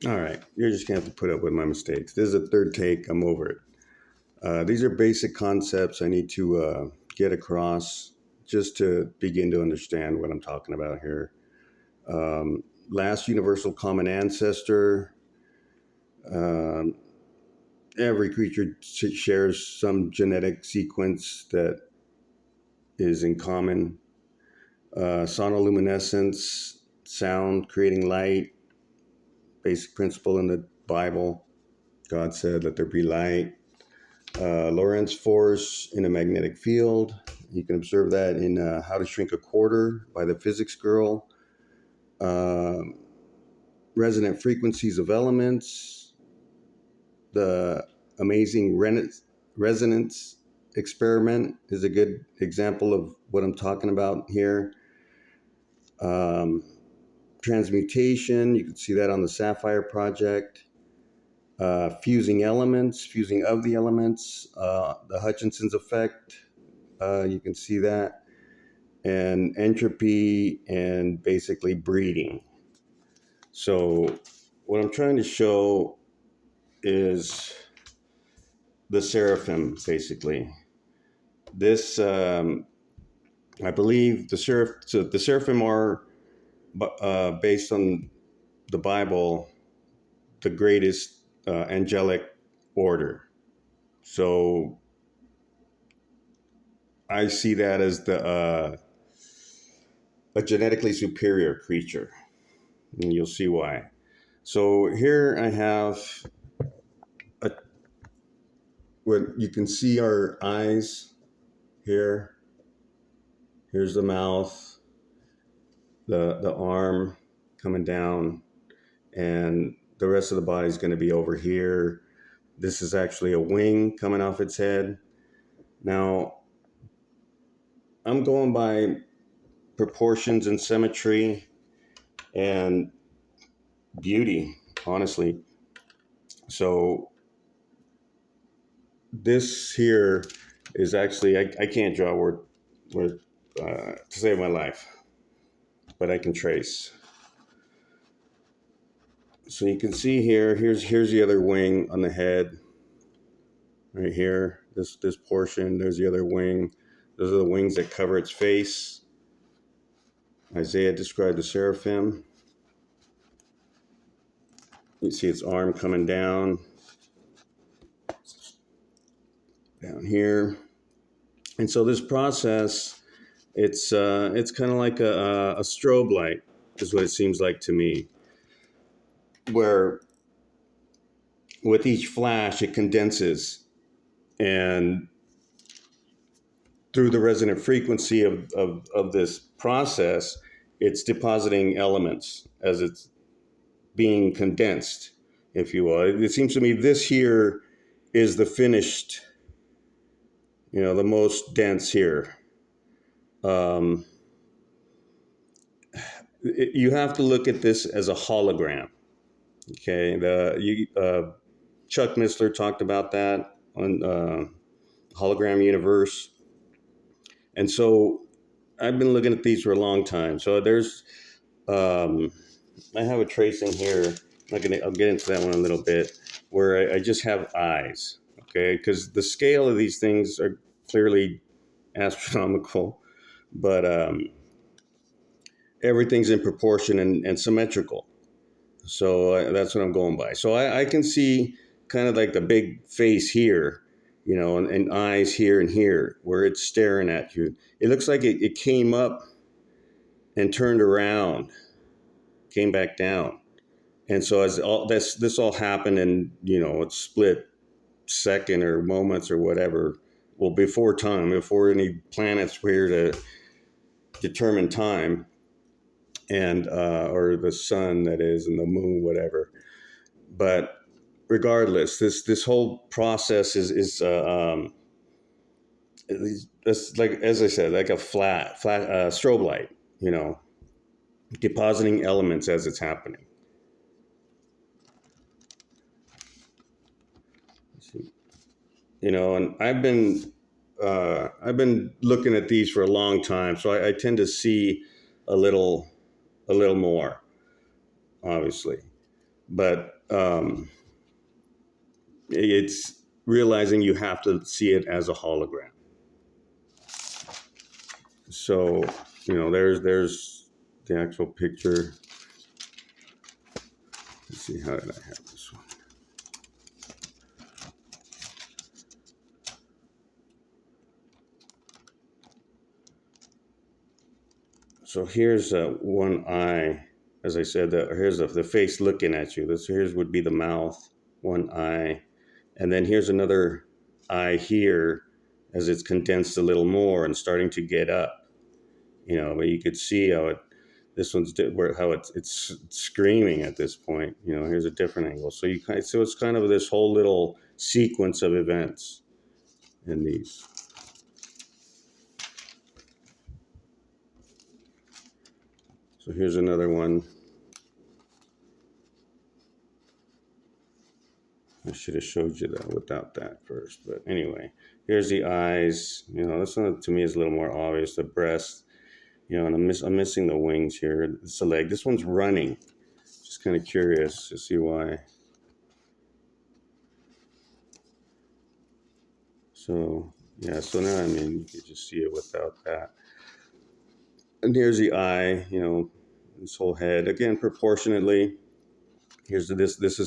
All right, you're just gonna have to put up with my mistakes. This is a third take. I'm over it. These are basic concepts I need to get across just to begin to understand what I'm talking about here. Last universal common ancestor. Um, every creature shares some genetic sequence that is in common. Sonoluminescence, sound creating light, basic principle in the Bible. God said, let there be light. Lorentz force in a magnetic field. You can observe that in How to Shrink a Quarter by the Physics Girl. Uh, resonant frequencies of elements. The amazing resonance experiment is a good example of what I'm talking about here. Um, transmutation, you can see that on the Sapphire Project. Fusing elements, fusing of the elements, the Hutchinson's effect, you can see that, and entropy, and basically breeding. So what I'm trying to show is the seraphim, basically. This, I believe, the seraphim are, based on the Bible, the greatest angelic order. So I see that as a genetically superior creature, and you'll see why. So here I have a, what you can see our eyes here. Here's the mouth, the arm coming down, and the rest of the body is going to be over here. This is actually a wing coming off its head. Now, I'm going by proportions and symmetry and beauty, honestly. So this here is actually, I can't draw word to save my life, but I can trace. So you can see here, here's the other wing on the head, right here. This portion, there's the other wing. Those are the wings that cover its face. Isaiah described the seraphim. You see its arm coming down here. And so this process, it's kind of like a strobe light, is what it seems like to me, where with each flash it condenses, and through the resonant frequency of this process, it's depositing elements as it's being condensed, if you will. It seems to me this here is the finished, the most dense here. Um, you have to look at this as a hologram. Okay, Chuck Missler talked about that on Hologram Universe, and so I've been looking at these for a long time. So um, I have a tracing here. I'll get into that one in a little bit, where I just have eyes. Okay, because the scale of these things are clearly astronomical, but everything's in proportion and symmetrical. So that's what I'm going by. So I can see kind of like the big face here, and eyes here and here, where it's staring at you. It looks like it came up and turned around, came back down. And so as all this all happened, and it's split second or moments or whatever, well, before time, before any planets were here to determine time, and or the sun, that is, and the moon, whatever. But regardless, this whole process is it's like, as I said, like a flat strobe light, depositing elements as it's happening. And I've been looking at these for a long time, so I tend to see a little more, obviously. but it's realizing you have to see it as a hologram. So, there's the actual picture. Let's see, how did I have this one? So here's one eye. As I said, here's the face looking at you. Here's would be the mouth, one eye. And then here's another eye here as it's condensed a little more and starting to get up. But you could see how this one's how it's screaming at this point. Here's a different angle. So it's kind of this whole little sequence of events in these. So here's another one. I should have showed you that without that first. But anyway, here's the eyes. This one to me is a little more obvious. The breast, and I'm missing the wings here. It's the leg. This one's running. Just kind of curious to see why. So, yeah, so now, you can just see it without that. And here's the eye, this whole head. Again, proportionately. Here's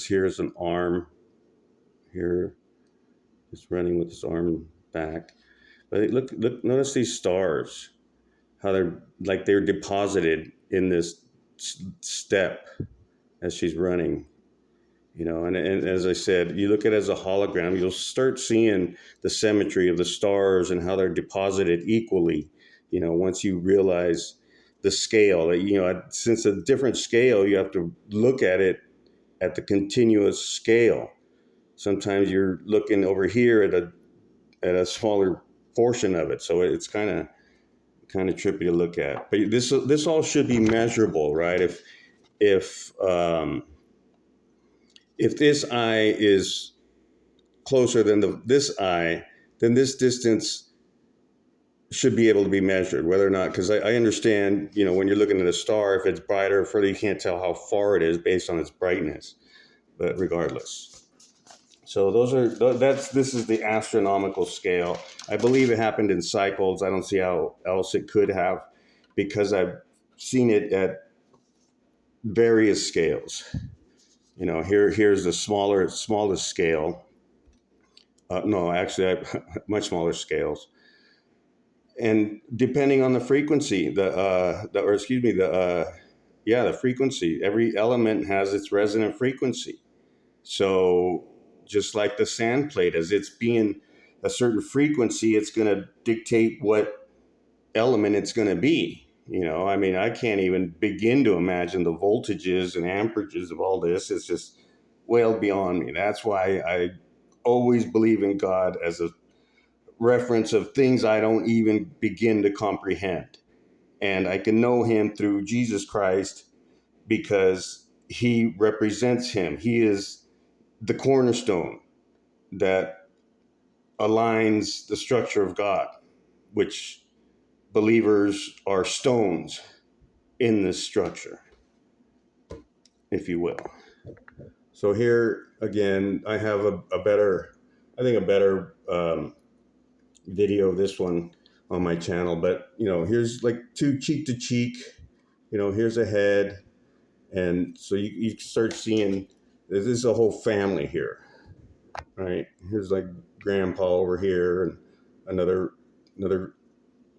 here's an arm. Here, just running with his arm back. But look, notice these stars, how they're deposited in this step as she's running. And as I said, you look at it as a hologram, you'll start seeing the symmetry of the stars and how they're deposited equally, once you realize the scale. Since a different scale, you have to look at it at the continuous scale. Sometimes you're looking over here at a smaller portion of it, so it's kind of trippy to look at. But this all should be measurable, right? If this eye is closer than this eye, then this distance should be able to be measured, whether or not, because I understand, when you're looking at a star, if it's brighter or further, you can't tell how far it is based on its brightness, but regardless. So this is the astronomical scale. I believe it happened in cycles. I don't see how else it could have, because I've seen it at various scales. Here's the smallest scale. No, actually, much smaller scales. And depending on the frequency, the frequency. Every element has its resonant frequency. So just like the sand plate, as it's being a certain frequency, it's going to dictate what element it's going to be. I can't even begin to imagine the voltages and amperages of all this. It's just well beyond me. That's why I always believe in God as a reference of things I don't even begin to comprehend. And I can know him through Jesus Christ because he represents him. He is the cornerstone that aligns the structure of God, which believers are stones in this structure, if you will. So here again, I have a better video of this one on my channel. But here's like two cheek to cheek. Here's a head, and so you start seeing this is a whole family here, right? Here's like grandpa over here, and another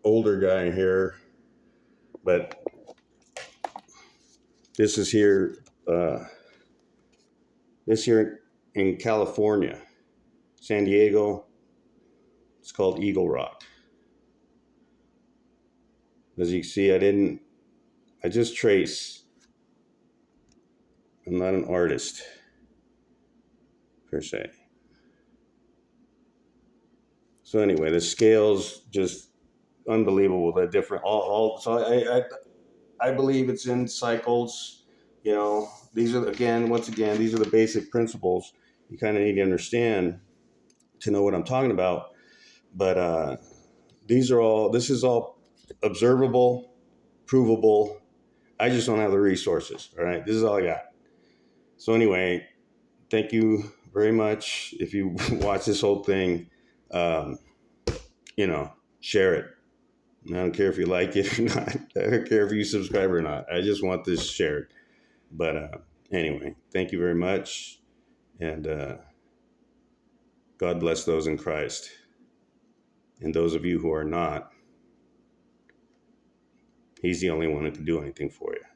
older guy here. But this is here. This here in California, San Diego. It's called Eagle Rock. As you can see, I just trace. I'm not an artist, per se. So anyway, the scales just unbelievable. They're different. So I believe it's in cycles. These are once again, these are the basic principles you kind of need to understand to know what I'm talking about. But this is all observable, provable. I just don't have the resources. All right, this is all I got. So anyway, thank you very much. If you watch this whole thing, um, share it. I don't care if you like it or not. I don't care if you subscribe or not. I just want this shared. But anyway, thank you very much. And God bless those in Christ. And those of you who are not, He's the only one who can do anything for you.